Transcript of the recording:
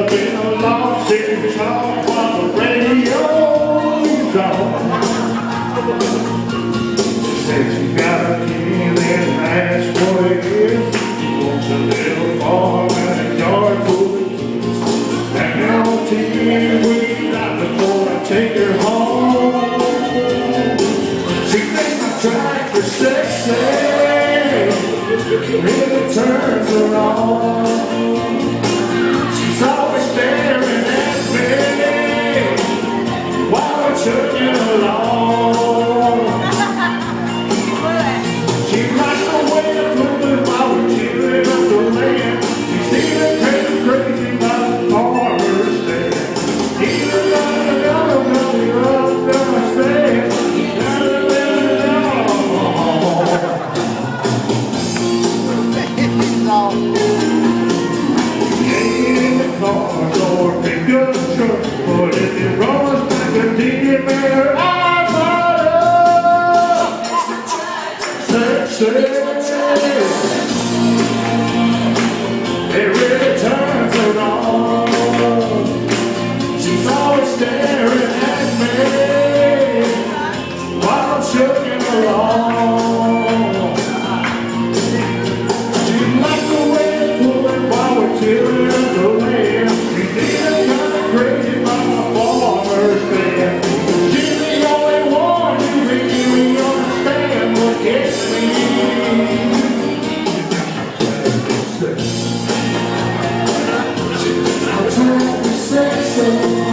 up in a loft singing songs while the radio's on. She said she got a key and asked what it is. She wants a little farm and a yard full of kids. And on TV we got before I take her home. She thinks I tried for sexy. Really turns her on. She's always staring at me while we're chugging along. She likes the way I'm moving while we're tearing up the land. She's even crazy about the farmer's stand. Even running down the road, gonna stand. Or pick up the truck, but if it runs back a deep man, I'm sexy. It really turns her on. She's always staring at me while I'm chugging along. She likes the way it's pulling while we're tearing up the land. Crazy about my farmer's stand. She's the only one who really understands what gets me. I'm trying to be sexy.